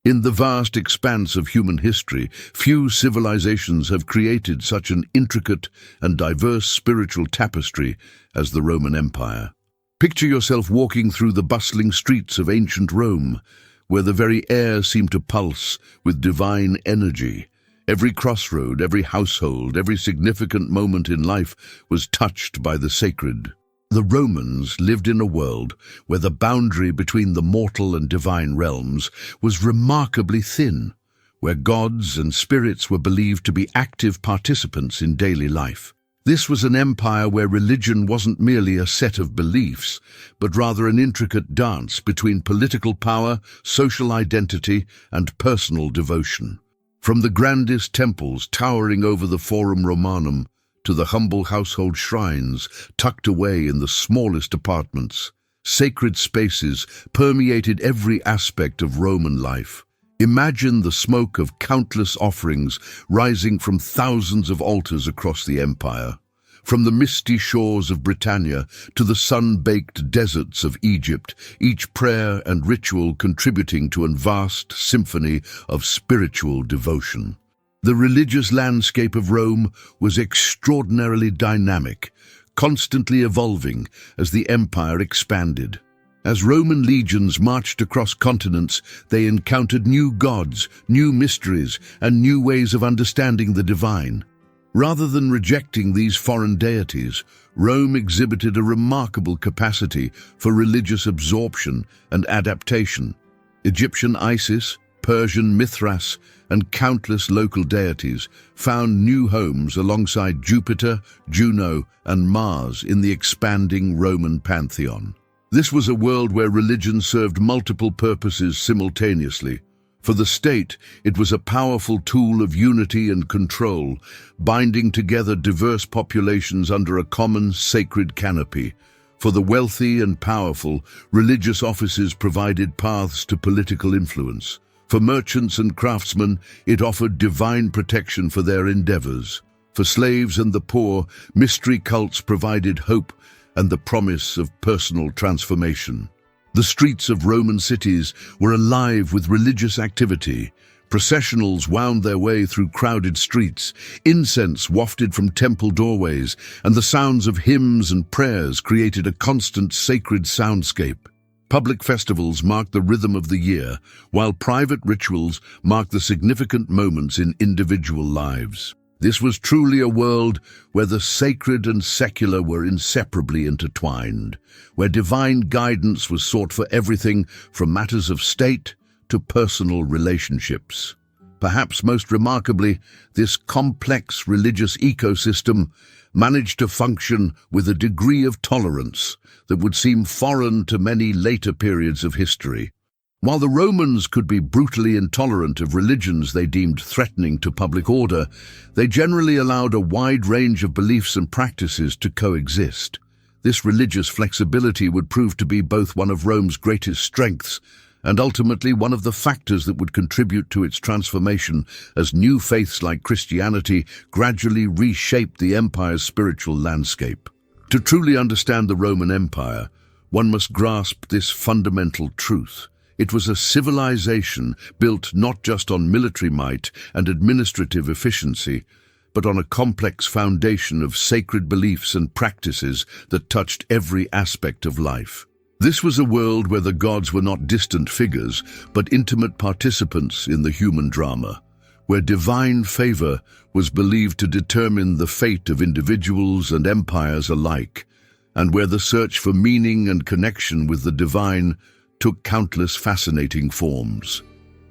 In the vast expanse of human history, few civilizations have created such an intricate and diverse spiritual tapestry as the Roman Empire. Picture yourself walking through the bustling streets of ancient Rome, where the very air seemed to pulse with divine energy. Every crossroad, every household, every significant moment in life was touched by the sacred. The Romans lived in a world where the boundary between the mortal and divine realms was remarkably thin, where gods and spirits were believed to be active participants in daily life. This was an empire where religion wasn't merely a set of beliefs, but rather an intricate dance between political power, social identity, and personal devotion. From the grandest temples towering over the Forum Romanum to the humble household shrines tucked away in the smallest apartments, sacred spaces permeated every aspect of Roman life. Imagine the smoke of countless offerings rising from thousands of altars across the empire. From the misty shores of Britannia to the sun-baked deserts of Egypt, each prayer and ritual contributing to a vast symphony of spiritual devotion. The religious landscape of Rome was extraordinarily dynamic, constantly evolving as the empire expanded. As Roman legions marched across continents, they encountered new gods, new mysteries, and new ways of understanding the divine. Rather than rejecting these foreign deities, Rome exhibited a remarkable capacity for religious absorption and adaptation. Egyptian Isis, Persian Mithras, and countless local deities found new homes alongside Jupiter, Juno, and Mars in the expanding Roman pantheon. This was a world where religion served multiple purposes simultaneously. For the state, it was a powerful tool of unity and control, binding together diverse populations under a common sacred canopy. For the wealthy and powerful, religious offices provided paths to political influence. For merchants and craftsmen, it offered divine protection for their endeavors. For slaves and the poor, mystery cults provided hope and the promise of personal transformation. The streets of Roman cities were alive with religious activity. Processionals wound their way through crowded streets, incense wafted from temple doorways, and the sounds of hymns and prayers created a constant sacred soundscape. Public festivals marked the rhythm of the year, while private rituals marked the significant moments in individual lives. This was truly a world where the sacred and secular were inseparably intertwined, where divine guidance was sought for everything from matters of state to personal relationships. Perhaps most remarkably, this complex religious ecosystem managed to function with a degree of tolerance that would seem foreign to many later periods of history. While the Romans could be brutally intolerant of religions they deemed threatening to public order, they generally allowed a wide range of beliefs and practices to coexist. This religious flexibility would prove to be both one of Rome's greatest strengths and ultimately one of the factors that would contribute to its transformation as new faiths like Christianity gradually reshaped the empire's spiritual landscape. To truly understand the Roman Empire, one must grasp this fundamental truth. It was a civilization built not just on military might and administrative efficiency, but on a complex foundation of sacred beliefs and practices that touched every aspect of life. This was a world where the gods were not distant figures, but intimate participants in the human drama, where divine favor was believed to determine the fate of individuals and empires alike, and where the search for meaning and connection with the divine took countless fascinating forms.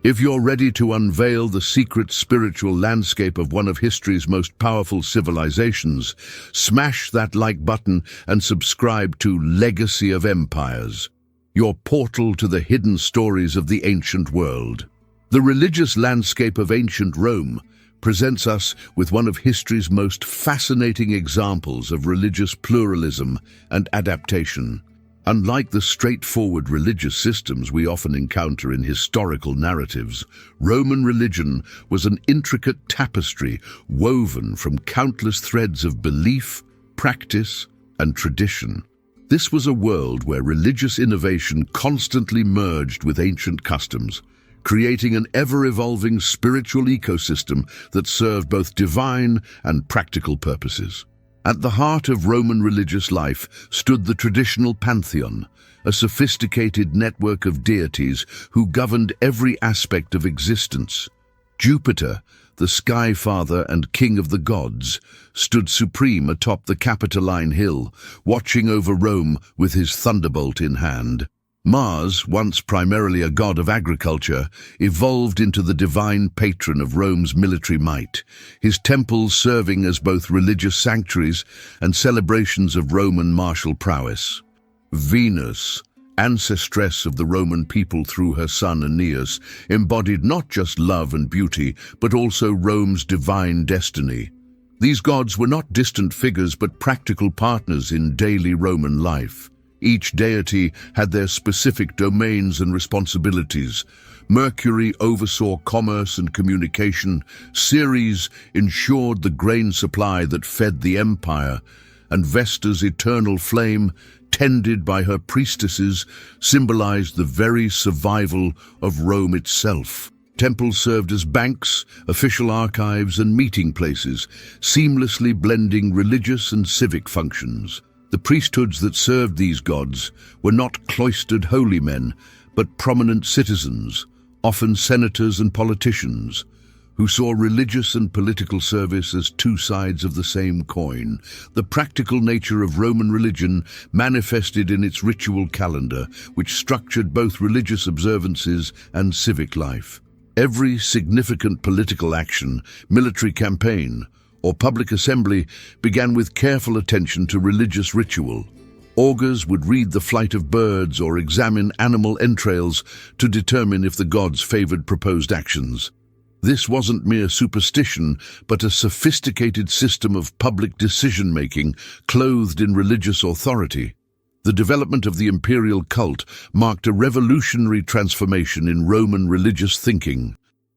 If you're ready to unveil the secret spiritual landscape of one of history's most powerful civilizations, smash that like button and subscribe to Legacy of Empires, your portal to the hidden stories of the ancient world. The religious landscape of ancient Rome presents us with one of history's most fascinating examples of religious pluralism and adaptation. Unlike the straightforward religious systems we often encounter in historical narratives, Roman religion was an intricate tapestry woven from countless threads of belief, practice, and tradition. This was a world where religious innovation constantly merged with ancient customs, creating an ever-evolving spiritual ecosystem that served both divine and practical purposes. At the heart of Roman religious life stood the traditional pantheon, a sophisticated network of deities who governed every aspect of existence. Jupiter, the sky father and king of the gods, stood supreme atop the Capitoline Hill, watching over Rome with his thunderbolt in hand. Mars, once primarily a god of agriculture, evolved into the divine patron of Rome's military might, his temples serving as both religious sanctuaries and celebrations of Roman martial prowess. Venus, ancestress of the Roman people through her son Aeneas, embodied not just love and beauty, but also Rome's divine destiny. These gods were not distant figures, but practical partners in daily Roman life. Each deity had their specific domains and responsibilities. Mercury oversaw commerce and communication, Ceres ensured the grain supply that fed the empire, and Vesta's eternal flame, tended by her priestesses, symbolized the very survival of Rome itself. Temples served as banks, official archives, and meeting places, seamlessly blending religious and civic functions. The priesthoods that served these gods were not cloistered holy men, but prominent citizens, often senators and politicians, who saw religious and political service as two sides of the same coin. The practical nature of Roman religion manifested in its ritual calendar, which structured both religious observances and civic life. Every significant political action, military campaign, or public assembly began with careful attention to religious ritual. Augurs would read the flight of birds or examine animal entrails to determine if the gods favored proposed actions. This wasn't mere superstition, but a sophisticated system of public decision-making clothed in religious authority. The development of the imperial cult marked a revolutionary transformation in Roman religious thinking.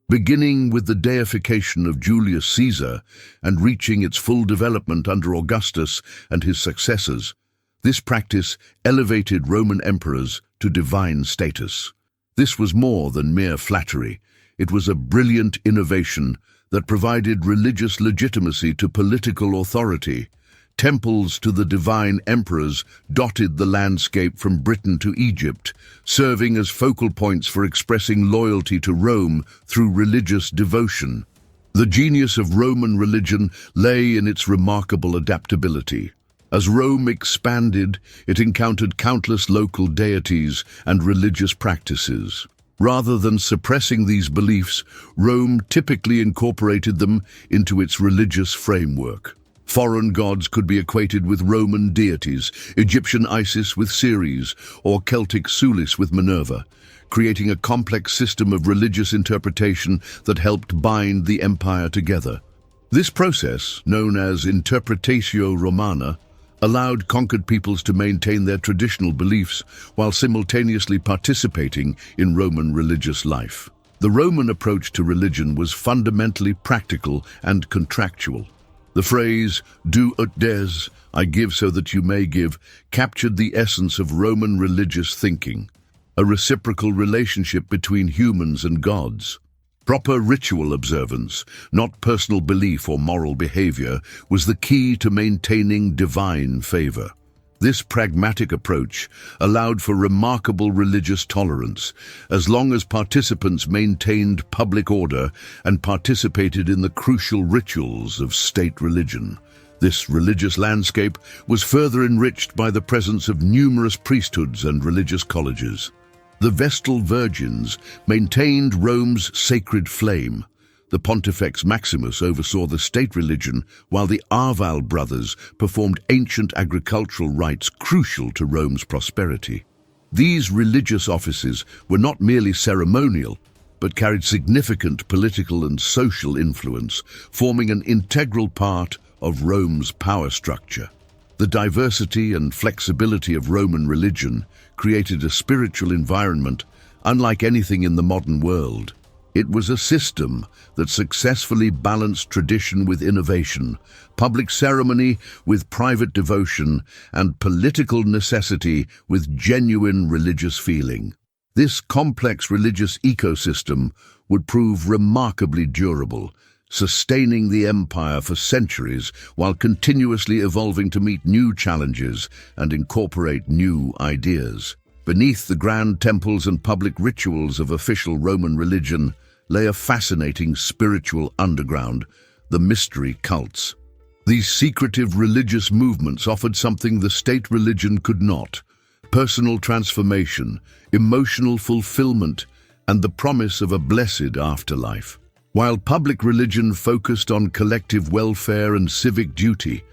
Beginning with the deification of Julius Caesar and reaching its full development under Augustus and his successors, this practice elevated Roman emperors to divine status. This was more than mere flattery. It was a brilliant innovation that provided religious legitimacy to political authority. Temples to the divine emperors dotted the landscape from Britain to Egypt, serving as focal points for expressing loyalty to Rome through religious devotion. The genius of Roman religion lay in its remarkable adaptability. As Rome expanded, it encountered countless local deities and religious practices. Rather than suppressing these beliefs, Rome typically incorporated them into its religious framework. Foreign gods could be equated with Roman deities, Egyptian Isis with Ceres, or Celtic Sulis with Minerva, creating a complex system of religious interpretation that helped bind the empire together. This process, known as interpretatio Romana, allowed conquered peoples to maintain their traditional beliefs while simultaneously participating in Roman religious life. The Roman approach to religion was fundamentally practical and contractual. The phrase, "do ut des," I give so that you may give, captured the essence of Roman religious thinking, a reciprocal relationship between humans and gods. Proper ritual observance, not personal belief or moral behavior, was the key to maintaining divine favor. This pragmatic approach allowed for remarkable religious tolerance, as long as participants maintained public order and participated in the crucial rituals of state religion. This religious landscape was further enriched by the presence of numerous priesthoods and religious colleges. The Vestal Virgins maintained Rome's sacred flame. The Pontifex Maximus oversaw the state religion, while the Arval brothers performed ancient agricultural rites crucial to Rome's prosperity. These religious offices were not merely ceremonial, but carried significant political and social influence, forming an integral part of Rome's power structure. The diversity and flexibility of Roman religion created a spiritual environment unlike anything in the modern world. It was a system that successfully balanced tradition with innovation, public ceremony with private devotion, and political necessity with genuine religious feeling. This complex religious ecosystem would prove remarkably durable, sustaining the empire for centuries while continuously evolving to meet new challenges and incorporate new ideas. Beneath the grand temples and public rituals of official Roman religion lay a fascinating spiritual underground, the mystery cults. These secretive religious movements offered something the state religion could not: personal transformation, emotional fulfillment, and the promise of a blessed afterlife. While public religion focused on collective welfare and civic duty,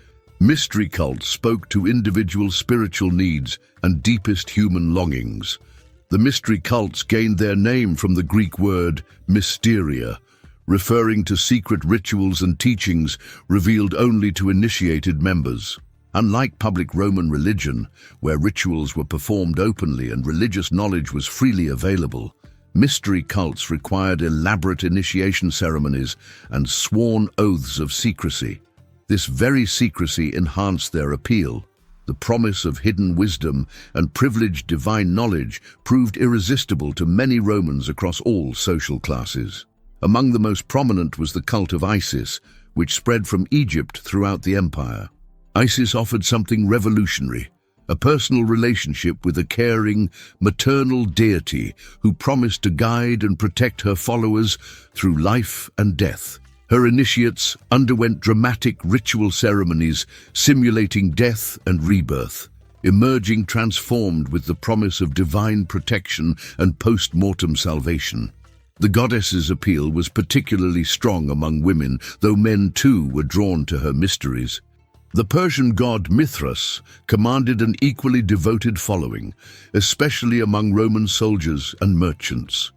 mystery cults spoke to individual spiritual needs and deepest human longings. The mystery cults gained their name from the Greek word mysteria, referring to secret rituals and teachings revealed only to initiated members. Unlike public Roman religion, where rituals were performed openly and religious knowledge was freely available, mystery cults required elaborate initiation ceremonies and sworn oaths of secrecy. This very secrecy enhanced their appeal. The promise of hidden wisdom and privileged divine knowledge proved irresistible to many Romans across all social classes. Among the most prominent was the cult of Isis, which spread from Egypt throughout the empire. Isis offered something revolutionary: a personal relationship with a caring, maternal deity who promised to guide and protect her followers through life and death. Her initiates underwent dramatic ritual ceremonies simulating death and rebirth, emerging transformed with the promise of divine protection and post-mortem salvation. The goddess's appeal was particularly strong among women, though men too were drawn to her mysteries. The Persian god Mithras commanded an equally devoted following, especially among Roman soldiers and merchants.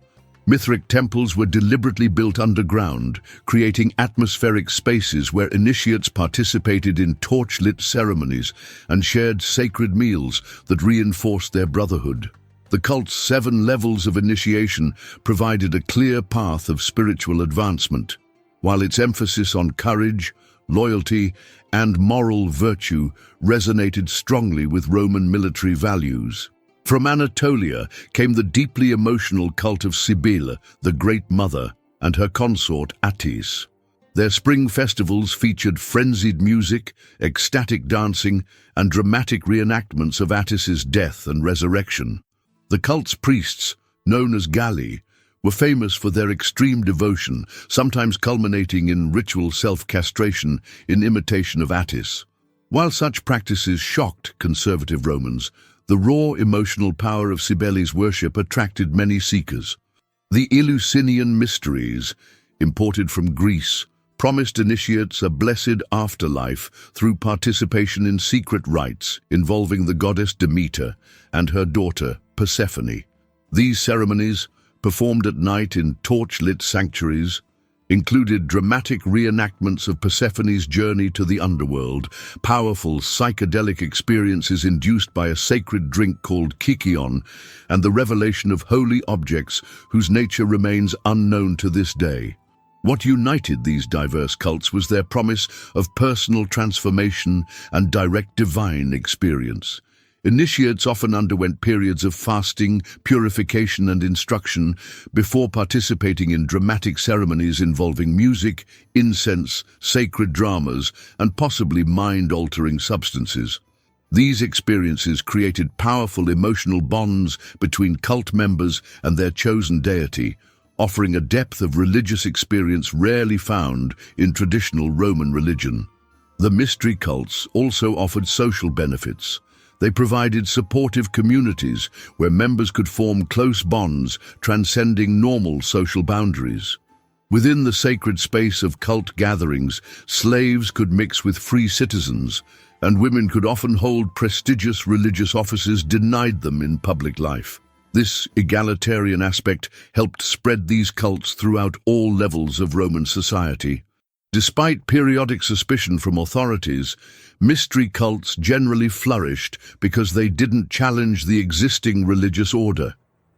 Mithric temples were deliberately built underground, creating atmospheric spaces where initiates participated in torch-lit ceremonies and shared sacred meals that reinforced their brotherhood. The cult's 7 levels of initiation provided a clear path of spiritual advancement, while its emphasis on courage, loyalty, and moral virtue resonated strongly with Roman military values. From Anatolia came the deeply emotional cult of Cybele, the Great Mother, and her consort Attis. Their spring festivals featured frenzied music, ecstatic dancing, and dramatic reenactments of Attis's death and resurrection. The cult's priests, known as Galli, were famous for their extreme devotion, sometimes culminating in ritual self-castration in imitation of Attis. While such practices shocked conservative Romans, the raw emotional power of Cybele's worship attracted many seekers. The Eleusinian mysteries, imported from Greece, promised initiates a blessed afterlife through participation in secret rites involving the goddess Demeter and her daughter Persephone. These ceremonies, performed at night in torch-lit sanctuaries, included dramatic reenactments of Persephone's journey to the underworld, powerful psychedelic experiences induced by a sacred drink called kykeon, and the revelation of holy objects whose nature remains unknown to this day. What united these diverse cults was their promise of personal transformation and direct divine experience. Initiates often underwent periods of fasting, purification, and instruction before participating in dramatic ceremonies involving music, incense, sacred dramas, and possibly mind-altering substances. These experiences created powerful emotional bonds between cult members and their chosen deity, offering a depth of religious experience rarely found in traditional Roman religion. The mystery cults also offered social benefits. They provided supportive communities where members could form close bonds, transcending normal social boundaries. Within the sacred space of cult gatherings, slaves could mix with free citizens, and women could often hold prestigious religious offices denied them in public life. This egalitarian aspect helped spread these cults throughout all levels of Roman society. Despite periodic suspicion from authorities, mystery cults generally flourished because they didn't challenge the existing religious order.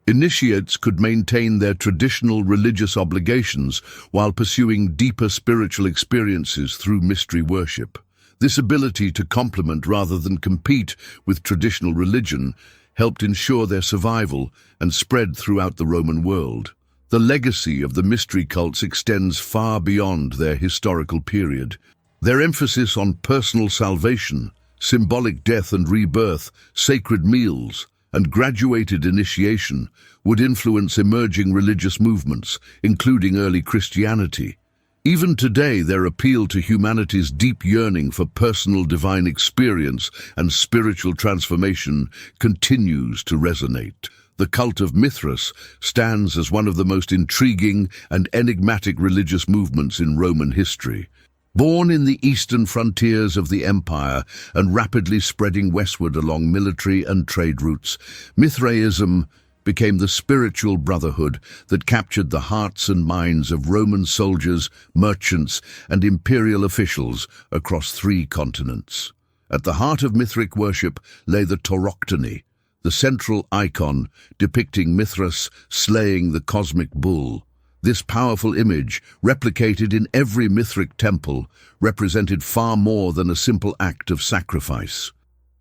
Initiates could maintain their traditional religious obligations while pursuing deeper spiritual experiences through mystery worship. This ability to complement rather than compete with traditional religion helped ensure their survival and spread throughout the Roman world. The legacy of the mystery cults extends far beyond their historical period. Their emphasis on personal salvation, symbolic death and rebirth, sacred meals, and graduated initiation would influence emerging religious movements, including early Christianity. Even today, their appeal to humanity's deep yearning for personal divine experience and spiritual transformation continues to resonate. The Cult of Mithras stands as one of the most intriguing and enigmatic religious movements in Roman history. Born in the eastern frontiers of the empire and rapidly spreading westward along military and trade routes, Mithraism became the spiritual brotherhood that captured the hearts and minds of Roman soldiers, merchants, and imperial officials across 3 continents. At the heart of Mithric worship lay the Tauroctony, the central icon depicting Mithras slaying the cosmic bull. This powerful image, replicated in every Mithric temple, represented far more than a simple act of sacrifice.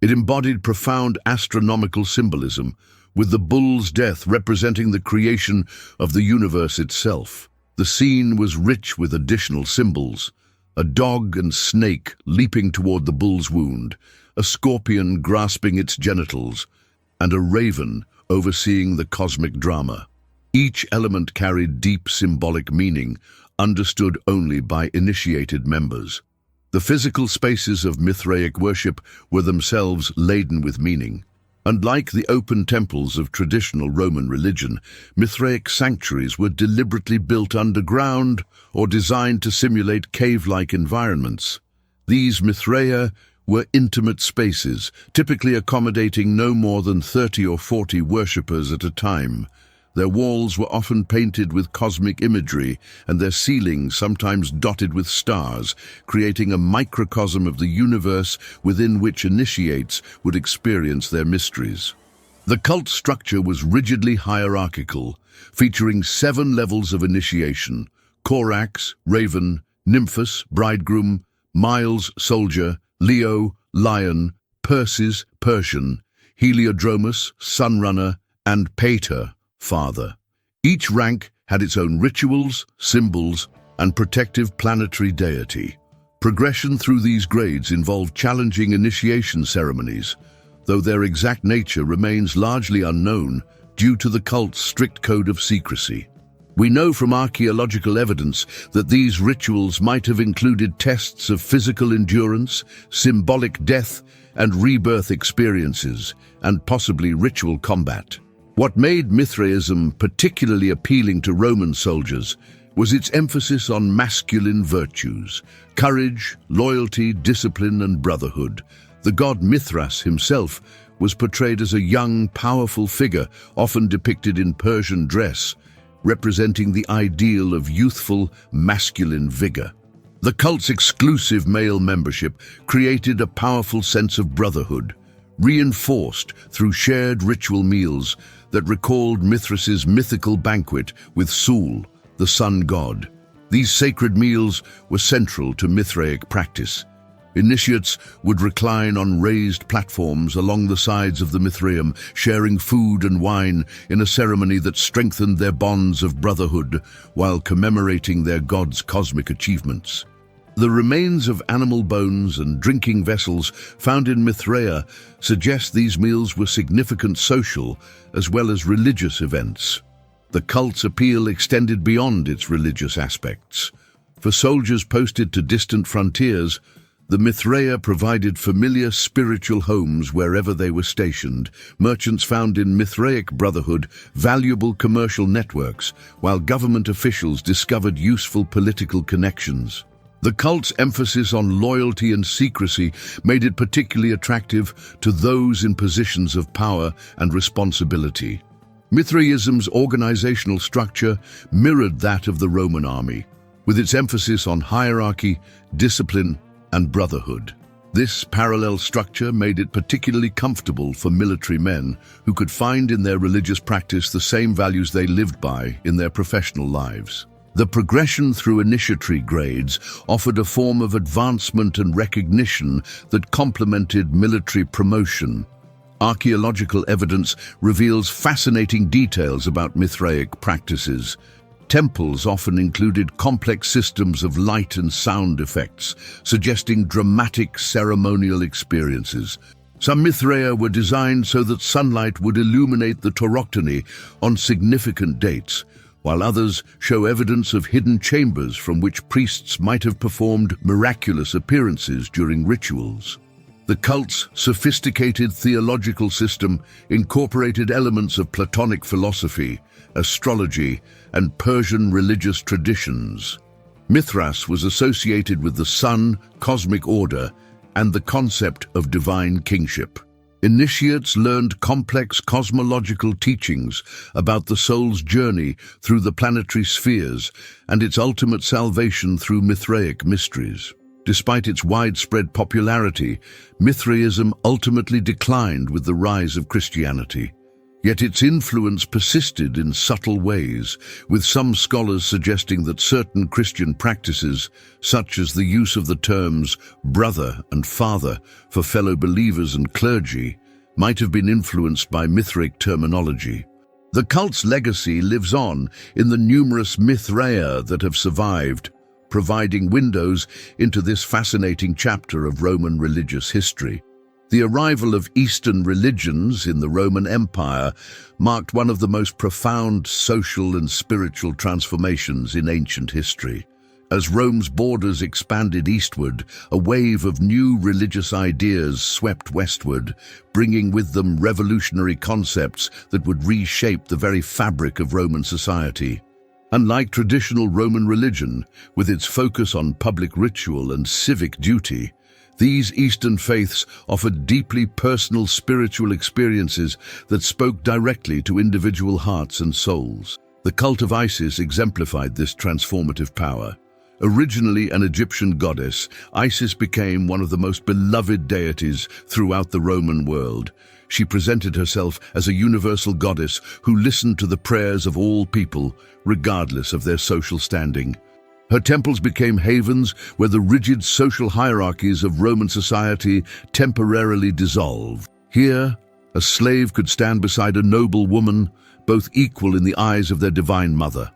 It embodied profound astronomical symbolism, with the bull's death representing the creation of the universe itself. The scene was rich with additional symbols: a dog and snake leaping toward the bull's wound, a scorpion grasping its genitals, and a raven overseeing the cosmic drama. Each element carried deep symbolic meaning, understood only by initiated members. The physical spaces of Mithraic worship were themselves laden with meaning. Unlike the open temples of traditional Roman religion, Mithraic sanctuaries were deliberately built underground or designed to simulate cave-like environments. These Mithraea were intimate spaces, typically accommodating no more than 30 or 40 worshippers at a time. Their walls were often painted with cosmic imagery, and their ceilings sometimes dotted with stars, creating a microcosm of the universe within which initiates would experience their mysteries. The cult structure was rigidly hierarchical, featuring 7 levels of initiation: Corax, Raven, Nymphus, Bridegroom, Miles, Soldier, Leo, Lion, Perses, Persian, Heliodromus, Sunrunner, and Pater, Father. Each rank had its own rituals, symbols, and protective planetary deity. Progression through these grades involved challenging initiation ceremonies, though their exact nature remains largely unknown due to the cult's strict code of secrecy. We know from archaeological evidence that these rituals might have included tests of physical endurance, symbolic death, and rebirth experiences, and possibly ritual combat. What made Mithraism particularly appealing to Roman soldiers was its emphasis on masculine virtues: courage, loyalty, discipline, and brotherhood. The god Mithras himself was portrayed as a young, powerful figure, often depicted in Persian dress, representing the ideal of youthful, masculine vigor. The cult's exclusive male membership created a powerful sense of brotherhood, reinforced through shared ritual meals that recalled Mithras's mythical banquet with Sul, the sun god. These sacred meals were central to Mithraic practice. Initiates would recline on raised platforms along the sides of the Mithraeum, sharing food and wine in a ceremony that strengthened their bonds of brotherhood while commemorating their god's cosmic achievements. The remains of animal bones and drinking vessels found in Mithraea suggest these meals were significant social as well as religious events. The cult's appeal extended beyond its religious aspects. For soldiers posted to distant frontiers, the Mithraea provided familiar spiritual homes wherever they were stationed. Merchants found in Mithraic brotherhood valuable commercial networks, while government officials discovered useful political connections. The cult's emphasis on loyalty and secrecy made it particularly attractive to those in positions of power and responsibility. Mithraism's organizational structure mirrored that of the Roman army, with its emphasis on hierarchy, discipline, and brotherhood. This parallel structure made it particularly comfortable for military men who could find in their religious practice the same values they lived by in their professional lives. The progression through initiatory grades offered a form of advancement and recognition that complemented military promotion. Archaeological evidence reveals fascinating details about Mithraic practices. Temples often included complex systems of light and sound effects, suggesting dramatic ceremonial experiences. Some Mithraea were designed so that sunlight would illuminate the tauroctony on significant dates, while others show evidence of hidden chambers from which priests might have performed miraculous appearances during rituals. The cult's sophisticated theological system incorporated elements of Platonic philosophy, astrology, and Persian religious traditions. Mithras was associated with the sun, cosmic order, and the concept of divine kingship. Initiates learned complex cosmological teachings about the soul's journey through the planetary spheres and its ultimate salvation through Mithraic mysteries. Despite its widespread popularity, Mithraism ultimately declined with the rise of Christianity. Yet its influence persisted in subtle ways, with some scholars suggesting that certain Christian practices, such as the use of the terms brother and father for fellow believers and clergy, might have been influenced by Mithraic terminology. The cult's legacy lives on in the numerous Mithraea that have survived, providing windows into this fascinating chapter of Roman religious history. The arrival of Eastern religions in the Roman Empire marked one of the most profound social and spiritual transformations in ancient history. As Rome's borders expanded eastward, a wave of new religious ideas swept westward, bringing with them revolutionary concepts that would reshape the very fabric of Roman society. Unlike traditional Roman religion, with its focus on public ritual and civic duty, these Eastern faiths offered deeply personal spiritual experiences that spoke directly to individual hearts and souls. The cult of Isis exemplified this transformative power. Originally an Egyptian goddess, Isis became one of the most beloved deities throughout the Roman world. She presented herself as a universal goddess who listened to the prayers of all people, regardless of their social standing. Her temples became havens where the rigid social hierarchies of Roman society temporarily dissolved. Here, a slave could stand beside a noble woman, both equal in the eyes of their divine mother.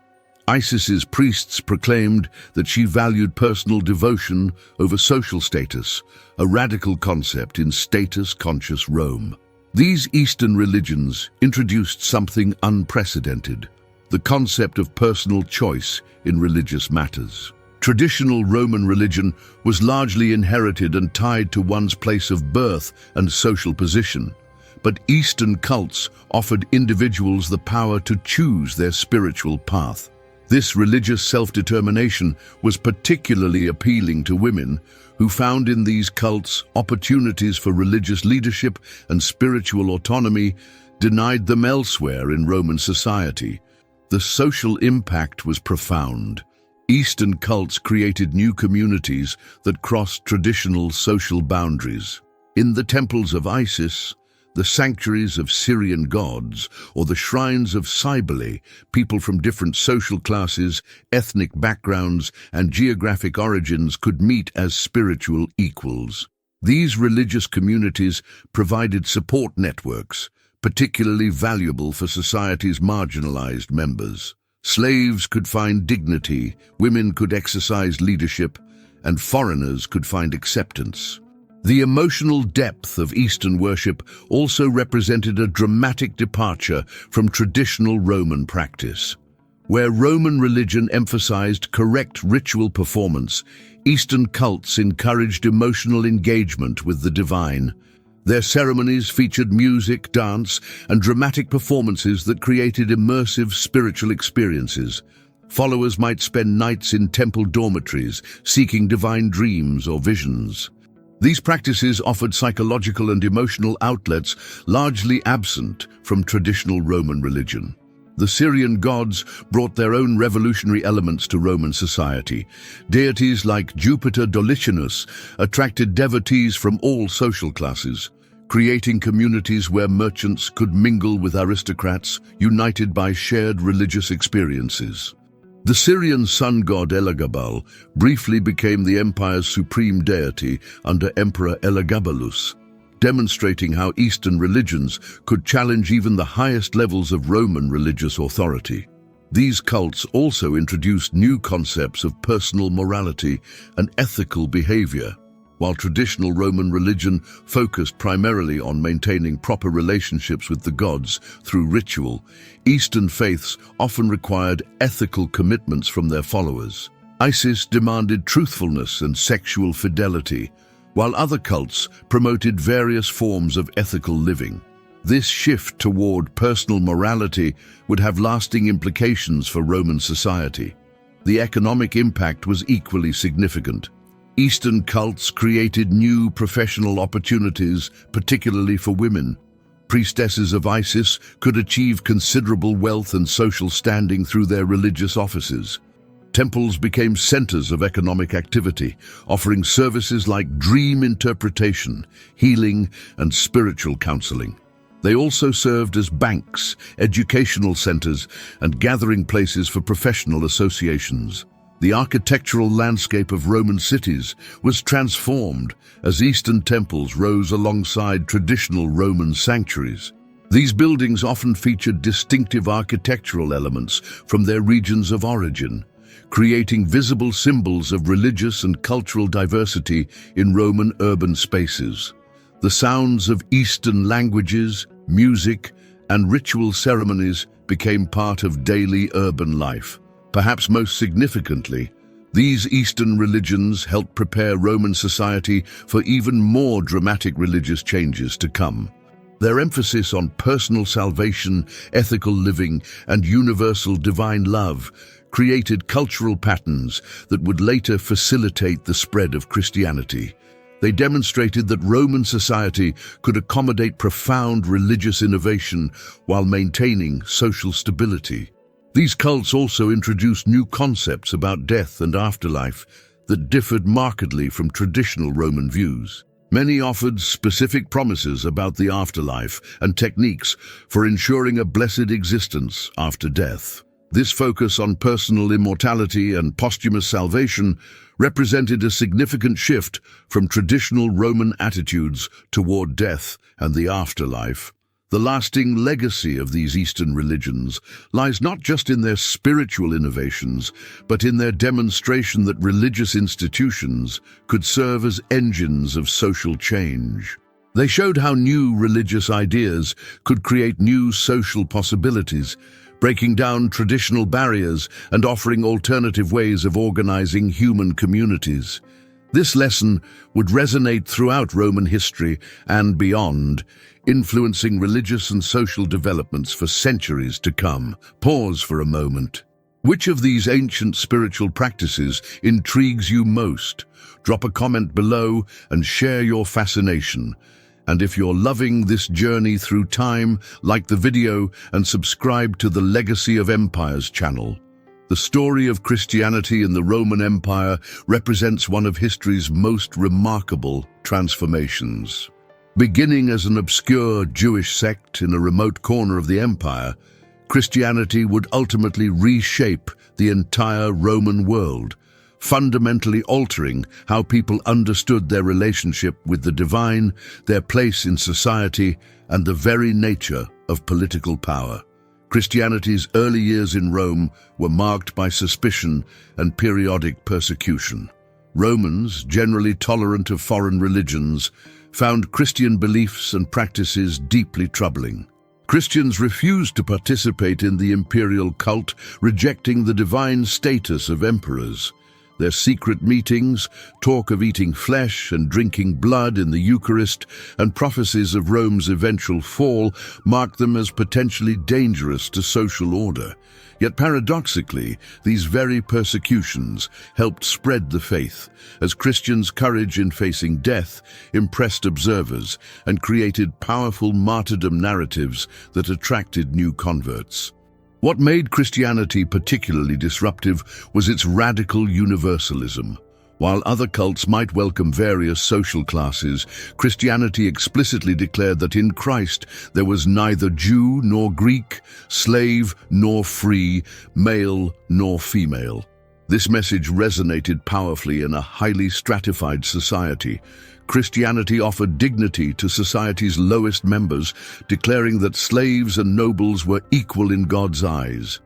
Isis's priests proclaimed that she valued personal devotion over social status, a radical concept in status-conscious Rome. These Eastern religions introduced something unprecedented: the concept of personal choice in religious matters. Traditional Roman religion was largely inherited and tied to one's place of birth and social position, but Eastern cults offered individuals the power to choose their spiritual path. This religious self-determination was particularly appealing to women, who found in these cults opportunities for religious leadership and spiritual autonomy denied them elsewhere in Roman society. The social impact was profound. Eastern cults created new communities that crossed traditional social boundaries. In the temples of Isis, the sanctuaries of Syrian gods, or the shrines of Cybele, people from different social classes, ethnic backgrounds, and geographic origins could meet as spiritual equals. These religious communities provided support networks, particularly valuable for society's marginalized members. Slaves could find dignity, women could exercise leadership, and foreigners could find acceptance. The emotional depth of Eastern worship also represented a dramatic departure from traditional Roman practice. Where Roman religion emphasized correct ritual performance, Eastern cults encouraged emotional engagement with the divine. Their ceremonies featured music, dance, and dramatic performances that created immersive spiritual experiences. Followers might spend nights in temple dormitories, seeking divine dreams or visions. These practices offered psychological and emotional outlets largely absent from traditional Roman religion. The Syrian gods brought their own revolutionary elements to Roman society. Deities like Jupiter Dolithinus attracted devotees from all social classes, creating communities where merchants could mingle with aristocrats, united by shared religious experiences. The Syrian sun god Elagabal briefly became the empire's supreme deity under Emperor Elagabalus. demonstrating how Eastern religions could challenge even the highest levels of Roman religious authority. These cults also introduced new concepts of personal morality and ethical behavior. While traditional Roman religion focused primarily on maintaining proper relationships with the gods through ritual, Eastern faiths often required ethical commitments from their followers. Isis demanded truthfulness and sexual fidelity, while other cults promoted various forms of ethical living. This shift toward personal morality would have lasting implications for Roman society. The economic impact was equally significant. Eastern cults created new professional opportunities, particularly for women. Priestesses of Isis could achieve considerable wealth and social standing through their religious offices. Temples became centers of economic activity, offering services like dream interpretation, healing, and spiritual counseling. They also served as banks, educational centers, and gathering places for professional associations. The architectural landscape of Roman cities was transformed as Eastern temples rose alongside traditional Roman sanctuaries. These buildings often featured distinctive architectural elements from their regions of origin, creating visible symbols of religious and cultural diversity in Roman urban spaces. The sounds of Eastern languages, music, and ritual ceremonies became part of daily urban life. Perhaps most significantly, these Eastern religions helped prepare Roman society for even more dramatic religious changes to come. Their emphasis on personal salvation, ethical living, and universal divine love created cultural patterns that would later facilitate the spread of Christianity. They demonstrated that Roman society could accommodate profound religious innovation while maintaining social stability. These cults also introduced new concepts about death and afterlife that differed markedly from traditional Roman views. Many offered specific promises about the afterlife and techniques for ensuring a blessed existence after death. This focus on personal immortality and posthumous salvation represented a significant shift from traditional Roman attitudes toward death and the afterlife. The lasting legacy of these Eastern religions lies not just in their spiritual innovations, but in their demonstration that religious institutions could serve as engines of social change. They showed how new religious ideas could create new social possibilities, breaking down traditional barriers and offering alternative ways of organizing human communities. This lesson would resonate throughout Roman history and beyond, influencing religious and social developments for centuries to come. Pause for a moment. Which of these ancient spiritual practices intrigues you most? Drop a comment below and share your fascination. And if you're loving this journey through time, like the video and subscribe to the Legacy of Empires channel. The story of Christianity in the Roman Empire represents one of history's most remarkable transformations. Beginning as an obscure Jewish sect in a remote corner of the empire, Christianity would ultimately reshape the entire Roman world, fundamentally altering how people understood their relationship with the divine, their place in society, and the very nature of political power. Christianity's early years in Rome were marked by suspicion and periodic persecution. Romans, generally tolerant of foreign religions, found Christian beliefs and practices deeply troubling. Christians refused to participate in the imperial cult, rejecting the divine status of emperors. Their secret meetings, talk of eating flesh and drinking blood in the Eucharist, and prophecies of Rome's eventual fall marked them as potentially dangerous to social order. Yet paradoxically, these very persecutions helped spread the faith, as Christians' courage in facing death impressed observers and created powerful martyrdom narratives that attracted new converts. What made Christianity particularly disruptive was its radical universalism. While other cults might welcome various social classes, Christianity explicitly declared that in Christ there was neither Jew nor Greek, slave nor free, male nor female. This message resonated powerfully in a highly stratified society. Christianity offered dignity to society's lowest members, declaring that slaves and nobles were equal in God's eyes.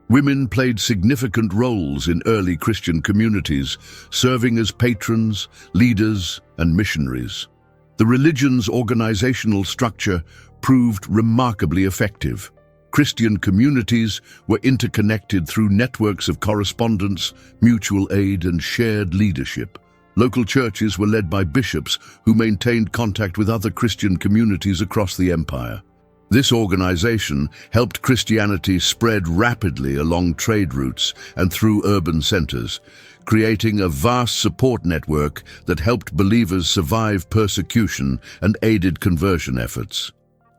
Women played significant roles in early Christian communities, serving as patrons, leaders, and missionaries. The religion's organizational structure proved remarkably effective. Christian communities were interconnected through networks of correspondence, mutual aid, and shared leadership. Local churches were led by bishops who maintained contact with other Christian communities across the empire. This organization helped Christianity spread rapidly along trade routes and through urban centers, creating a vast support network that helped believers survive persecution and aided conversion efforts.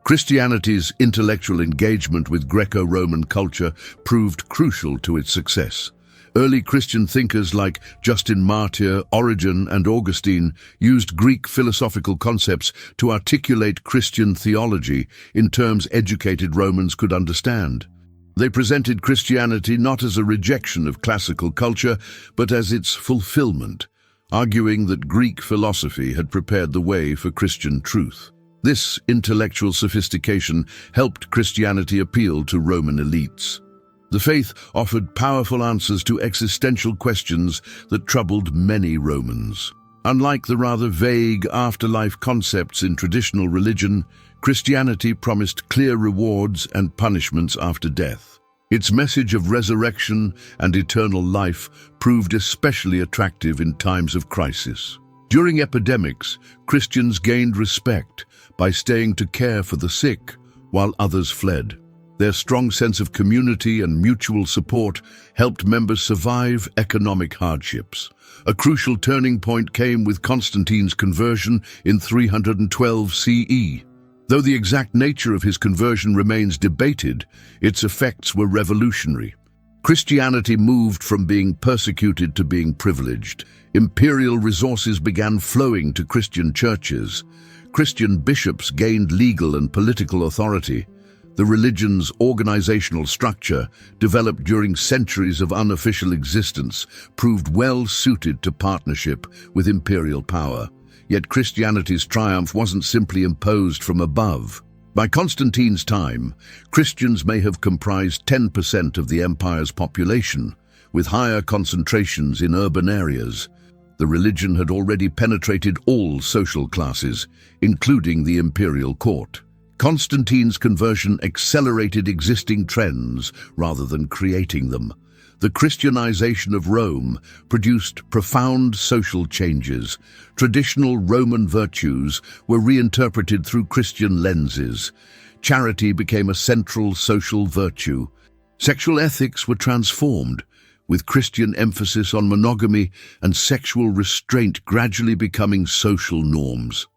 Christianity's intellectual engagement with Greco-Roman culture proved crucial to its success. Early Christian thinkers like Justin Martyr, Origen, and Augustine used Greek philosophical concepts to articulate Christian theology in terms educated Romans could understand. They presented Christianity not as a rejection of classical culture, but as its fulfillment, arguing that Greek philosophy had prepared the way for Christian truth. This intellectual sophistication helped Christianity appeal to Roman elites. The faith offered powerful answers to existential questions that troubled many Romans. Unlike the rather vague afterlife concepts in traditional religion, Christianity promised clear rewards and punishments after death. Its message of resurrection and eternal life proved especially attractive in times of crisis. During epidemics, Christians gained respect by staying to care for the sick while others fled. Their strong sense of community and mutual support helped members survive economic hardships. A crucial turning point came with Constantine's conversion in 312 CE. Though the exact nature of his conversion remains debated, its effects were revolutionary. Christianity moved from being persecuted to being privileged. Imperial resources began flowing to Christian churches. Christian bishops gained legal and political authority. The religion's organizational structure, developed during centuries of unofficial existence, proved well suited to partnership with imperial power. Yet Christianity's triumph wasn't simply imposed from above. By Constantine's time, Christians may have comprised 10% of the empire's population, with higher concentrations in urban areas. The religion had already penetrated all social classes, including the imperial court. Constantine's conversion accelerated existing trends rather than creating them. The Christianization of Rome produced profound social changes. Traditional Roman virtues were reinterpreted through Christian lenses. Charity became a central social virtue. Sexual ethics were transformed, with Christian emphasis on monogamy and sexual restraint gradually becoming social norms.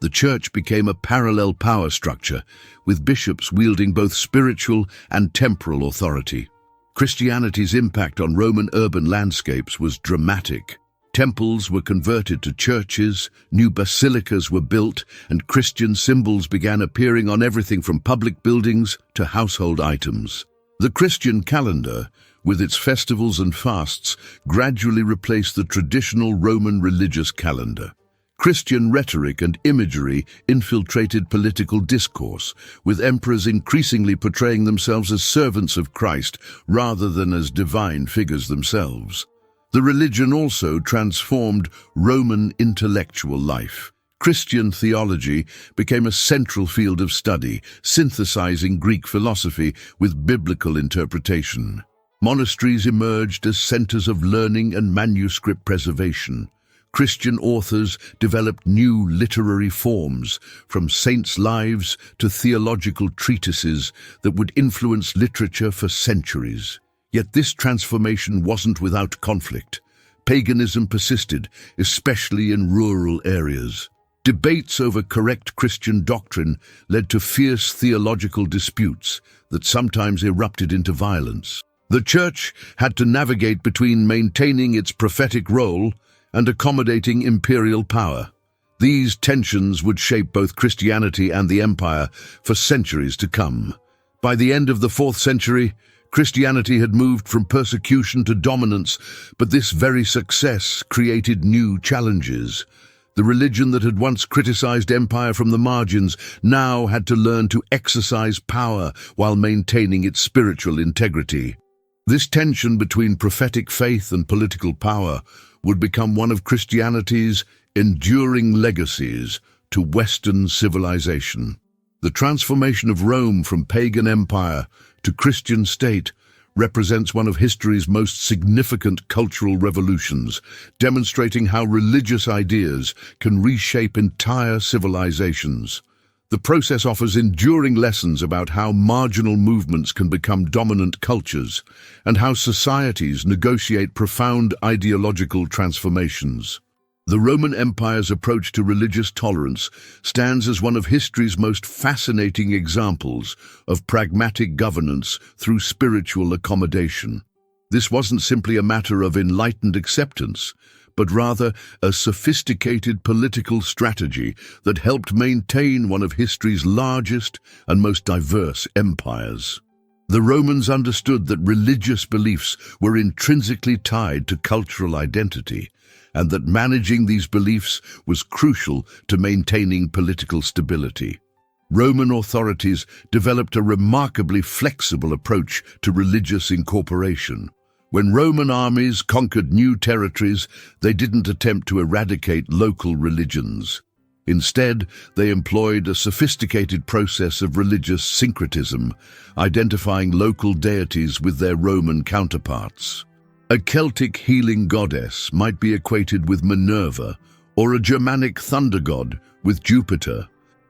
The church became a parallel power structure, with bishops wielding both spiritual and temporal authority. Christianity's impact on Roman urban landscapes was dramatic. Temples were converted to churches, new basilicas were built, and Christian symbols began appearing on everything from public buildings to household items. The Christian calendar, with its festivals and fasts, gradually replaced the traditional Roman religious calendar. Christian rhetoric and imagery infiltrated political discourse, with emperors increasingly portraying themselves as servants of Christ rather than as divine figures themselves. The religion also transformed Roman intellectual life. Christian theology became a central field of study, synthesizing Greek philosophy with biblical interpretation. Monasteries emerged as centers of learning and manuscript preservation. Christian authors developed new literary forms, from saints' lives to theological treatises that would influence literature for centuries. Yet this transformation wasn't without conflict. Paganism persisted, especially in rural areas. Debates over correct Christian doctrine led to fierce theological disputes that sometimes erupted into violence. The Church had to navigate between maintaining its prophetic role and accommodating imperial power. These tensions would shape both Christianity and the empire for centuries to come. By the end of the 4th century, Christianity had moved from persecution to dominance, but this very success created new challenges. The religion that had once criticized empire from the margins now had to learn to exercise power while maintaining its spiritual integrity. This tension between prophetic faith and political power would become one of Christianity's enduring legacies to Western civilization. The transformation of Rome from pagan empire to Christian state represents one of history's most significant cultural revolutions, demonstrating how religious ideas can reshape entire civilizations. The process offers enduring lessons about how marginal movements can become dominant cultures and how societies negotiate profound ideological transformations. The Roman Empire's approach to religious tolerance stands as one of history's most fascinating examples of pragmatic governance through spiritual accommodation. This wasn't simply a matter of enlightened acceptance, but rather a sophisticated political strategy that helped maintain one of history's largest and most diverse empires. The Romans understood that religious beliefs were intrinsically tied to cultural identity, and that managing these beliefs was crucial to maintaining political stability. Roman authorities developed a remarkably flexible approach to religious incorporation. When Roman armies conquered new territories, they didn't attempt to eradicate local religions. Instead, they employed a sophisticated process of religious syncretism, identifying local deities with their Roman counterparts. A Celtic healing goddess might be equated with Minerva, or a Germanic thunder god with Jupiter.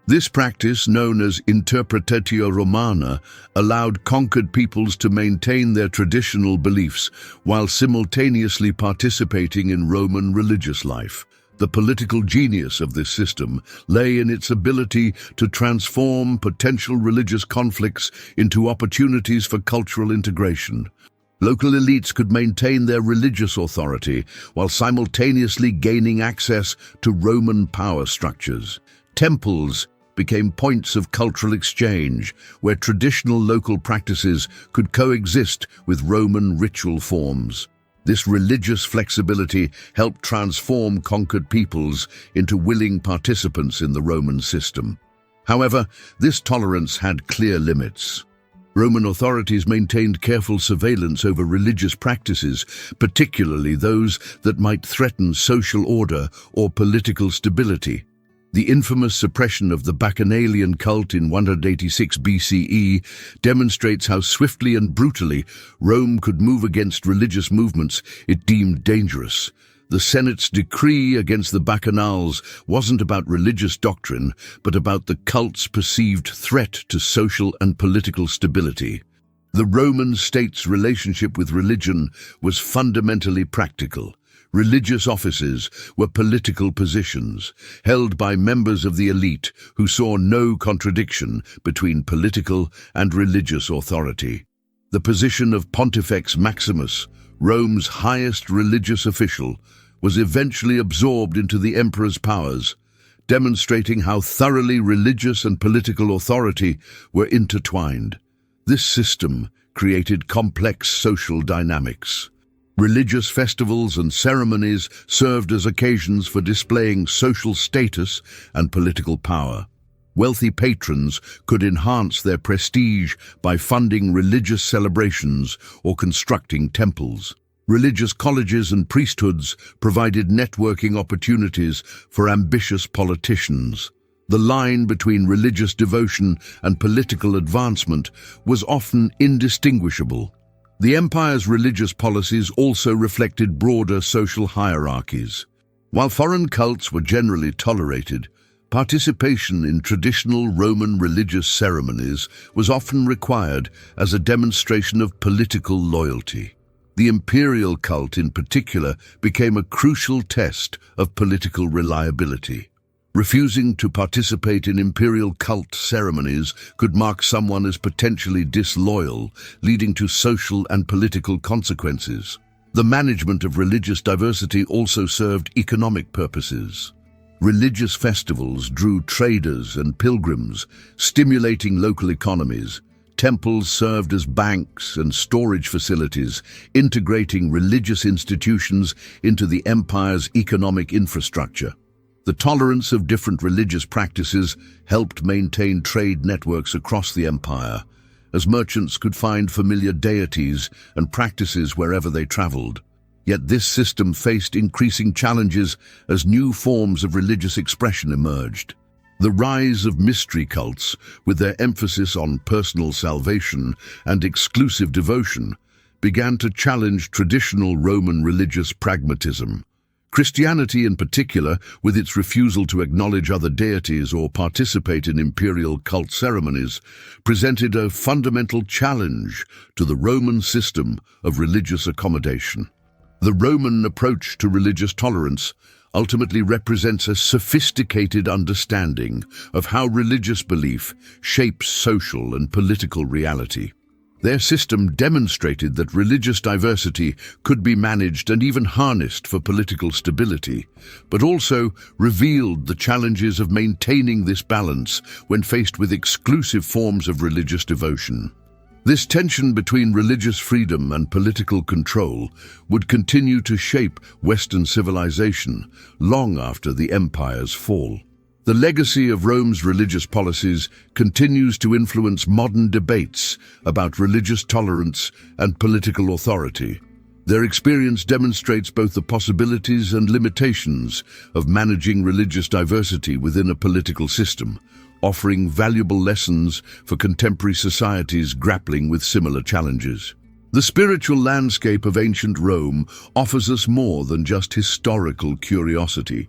This practice, known as interpretatio Romana, allowed conquered peoples to maintain their traditional beliefs while simultaneously participating in Roman religious life. The political genius of this system lay in its ability to transform potential religious conflicts into opportunities for cultural integration. Local elites could maintain their religious authority while simultaneously gaining access to Roman power structures. Temples became points of cultural exchange, where traditional local practices could coexist with Roman ritual forms. This religious flexibility helped transform conquered peoples into willing participants in the Roman system. However, this tolerance had clear limits. Roman authorities maintained careful surveillance over religious practices, particularly those that might threaten social order or political stability. The infamous suppression of the Bacchanalian cult in 186 BCE demonstrates how swiftly and brutally Rome could move against religious movements it deemed dangerous. The Senate's decree against the Bacchanals wasn't about religious doctrine, but about the cult's perceived threat to social and political stability. The Roman state's relationship with religion was fundamentally practical. Religious offices were political positions, held by members of the elite who saw no contradiction between political and religious authority. The position of Pontifex Maximus, Rome's highest religious official, was eventually absorbed into the emperor's powers, demonstrating how thoroughly religious and political authority were intertwined. This system created complex social dynamics. Religious festivals and ceremonies served as occasions for displaying social status and political power. Wealthy patrons could enhance their prestige by funding religious celebrations or constructing temples. Religious colleges and priesthoods provided networking opportunities for ambitious politicians. The line between religious devotion and political advancement was often indistinguishable. The empire's religious policies also reflected broader social hierarchies. While foreign cults were generally tolerated, participation in traditional Roman religious ceremonies was often required as a demonstration of political loyalty. The imperial cult in particular became a crucial test of political reliability. Refusing to participate in imperial cult ceremonies could mark someone as potentially disloyal, leading to social and political consequences. The management of religious diversity also served economic purposes. Religious festivals drew traders and pilgrims, stimulating local economies. Temples served as banks and storage facilities, integrating religious institutions into the empire's economic infrastructure. The tolerance of different religious practices helped maintain trade networks across the empire, as merchants could find familiar deities and practices wherever they traveled. Yet this system faced increasing challenges as new forms of religious expression emerged. The rise of mystery cults, with their emphasis on personal salvation and exclusive devotion, began to challenge traditional Roman religious pragmatism. Christianity in particular, with its refusal to acknowledge other deities or participate in imperial cult ceremonies, presented a fundamental challenge to the Roman system of religious accommodation. The Roman approach to religious tolerance ultimately represents a sophisticated understanding of how religious belief shapes social and political reality. Their system demonstrated that religious diversity could be managed and even harnessed for political stability, but also revealed the challenges of maintaining this balance when faced with exclusive forms of religious devotion. This tension between religious freedom and political control would continue to shape Western civilization long after the empire's fall. The legacy of Rome's religious policies continues to influence modern debates about religious tolerance and political authority. Their experience demonstrates both the possibilities and limitations of managing religious diversity within a political system, offering valuable lessons for contemporary societies grappling with similar challenges. The spiritual landscape of ancient Rome offers us more than just historical curiosity.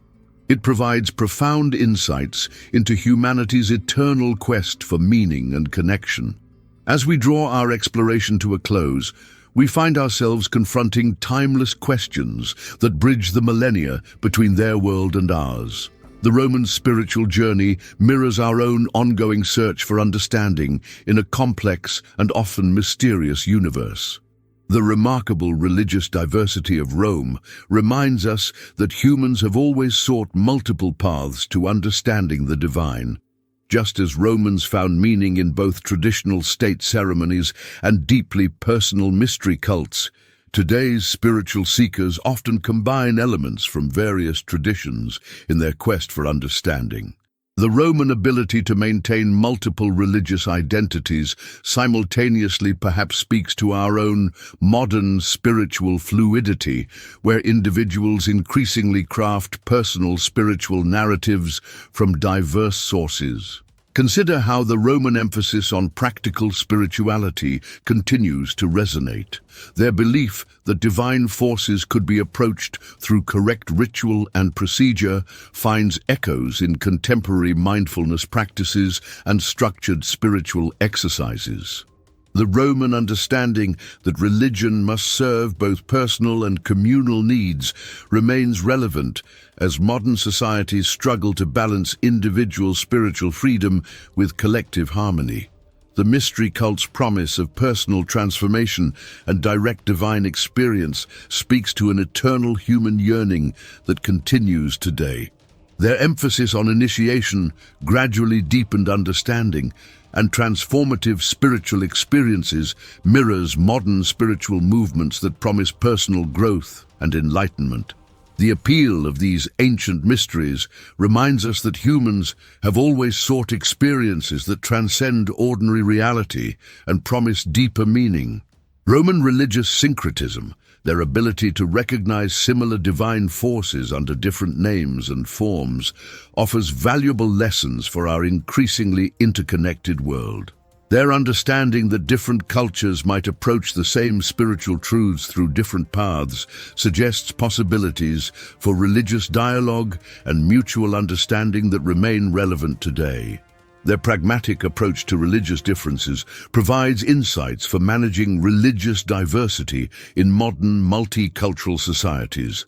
It provides profound insights into humanity's eternal quest for meaning and connection. As we draw our exploration to a close, we find ourselves confronting timeless questions that bridge the millennia between their world and ours. The Roman spiritual journey mirrors our own ongoing search for understanding in a complex and often mysterious universe. The remarkable religious diversity of Rome reminds us that humans have always sought multiple paths to understanding the divine. Just as Romans found meaning in both traditional state ceremonies and deeply personal mystery cults, today's spiritual seekers often combine elements from various traditions in their quest for understanding. The Roman ability to maintain multiple religious identities simultaneously perhaps speaks to our own modern spiritual fluidity, where individuals increasingly craft personal spiritual narratives from diverse sources. Consider how the Roman emphasis on practical spirituality continues to resonate. Their belief that divine forces could be approached through correct ritual and procedure finds echoes in contemporary mindfulness practices and structured spiritual exercises. The Roman understanding that religion must serve both personal and communal needs remains relevant as modern societies struggle to balance individual spiritual freedom with collective harmony. The mystery cult's promise of personal transformation and direct divine experience speaks to an eternal human yearning that continues today. Their emphasis on initiation, gradually deepened understanding, and transformative spiritual experiences mirrors modern spiritual movements that promise personal growth and enlightenment. The appeal of these ancient mysteries reminds us that humans have always sought experiences that transcend ordinary reality and promise deeper meaning. Roman religious syncretism, their ability to recognize similar divine forces under different names and forms, offers valuable lessons for our increasingly interconnected world. Their understanding that different cultures might approach the same spiritual truths through different paths suggests possibilities for religious dialogue and mutual understanding that remain relevant today. Their pragmatic approach to religious differences provides insights for managing religious diversity in modern multicultural societies.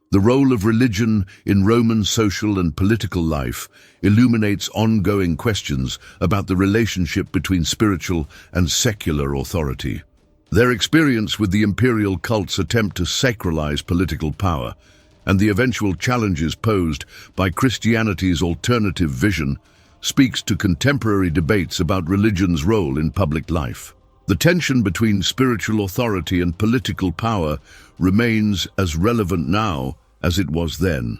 The role of religion in Roman social and political life illuminates ongoing questions about the relationship between spiritual and secular authority. Their experience with the imperial cult's attempt to sacralize political power and the eventual challenges posed by Christianity's alternative vision speaks to contemporary debates about religion's role in public life. The tension between spiritual authority and political power remains as relevant now as it was then.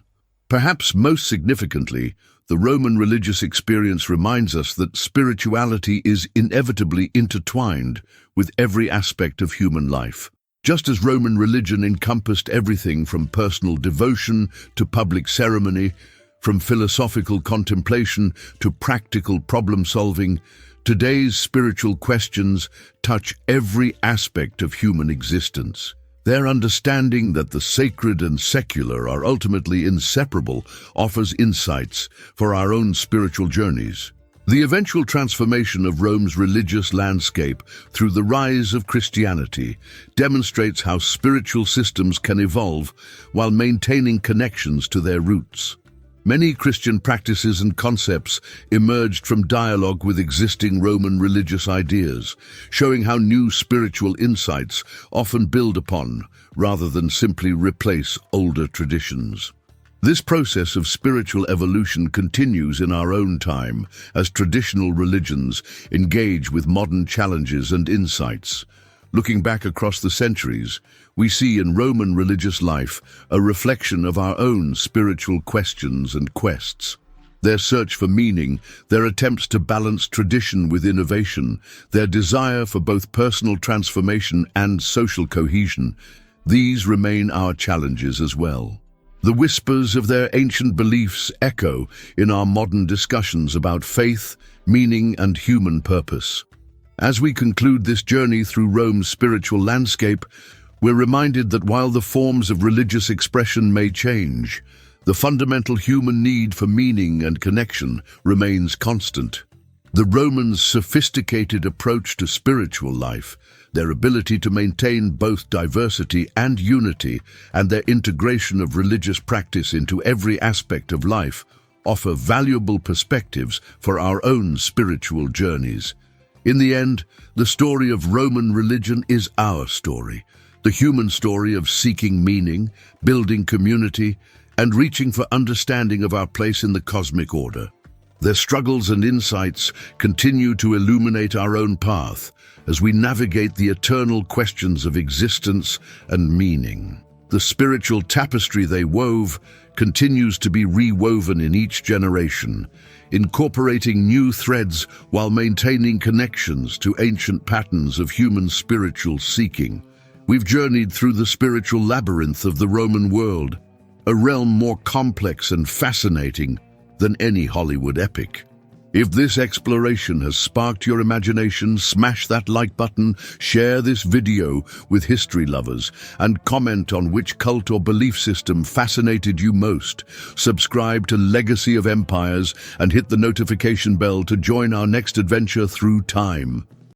Perhaps most significantly, the Roman religious experience reminds us that spirituality is inevitably intertwined with every aspect of human life. Just as Roman religion encompassed everything from personal devotion to public ceremony, from philosophical contemplation to practical problem-solving, today's spiritual questions touch every aspect of human existence. Their understanding that the sacred and secular are ultimately inseparable offers insights for our own spiritual journeys. The eventual transformation of Rome's religious landscape through the rise of Christianity demonstrates how spiritual systems can evolve while maintaining connections to their roots. Many Christian practices and concepts emerged from dialogue with existing Roman religious ideas, showing how new spiritual insights often build upon, rather than simply replace, older traditions. This process of spiritual evolution continues in our own time as traditional religions engage with modern challenges and insights. Looking back across the centuries, we see in Roman religious life a reflection of our own spiritual questions and quests. Their search for meaning, their attempts to balance tradition with innovation, their desire for both personal transformation and social cohesion, these remain our challenges as well. The whispers of their ancient beliefs echo in our modern discussions about faith, meaning, and human purpose. As we conclude this journey through Rome's spiritual landscape, we're reminded that while the forms of religious expression may change, the fundamental human need for meaning and connection remains constant. The Romans' sophisticated approach to spiritual life, their ability to maintain both diversity and unity, and their integration of religious practice into every aspect of life, offer valuable perspectives for our own spiritual journeys. In the end, the story of Roman religion is our story, the human story of seeking meaning, building community, and reaching for understanding of our place in the cosmic order. Their struggles and insights continue to illuminate our own path as we navigate the eternal questions of existence and meaning. The spiritual tapestry they wove continues to be rewoven in each generation, incorporating new threads while maintaining connections to ancient patterns of human spiritual seeking. We've journeyed through the spiritual labyrinth of the Roman world, a realm more complex and fascinating than any Hollywood epic. If this exploration has sparked your imagination, smash that like button, share this video with history lovers, and comment on which cult or belief system fascinated you most. Subscribe to Legacy of Empires and hit the notification bell to join our next adventure through time.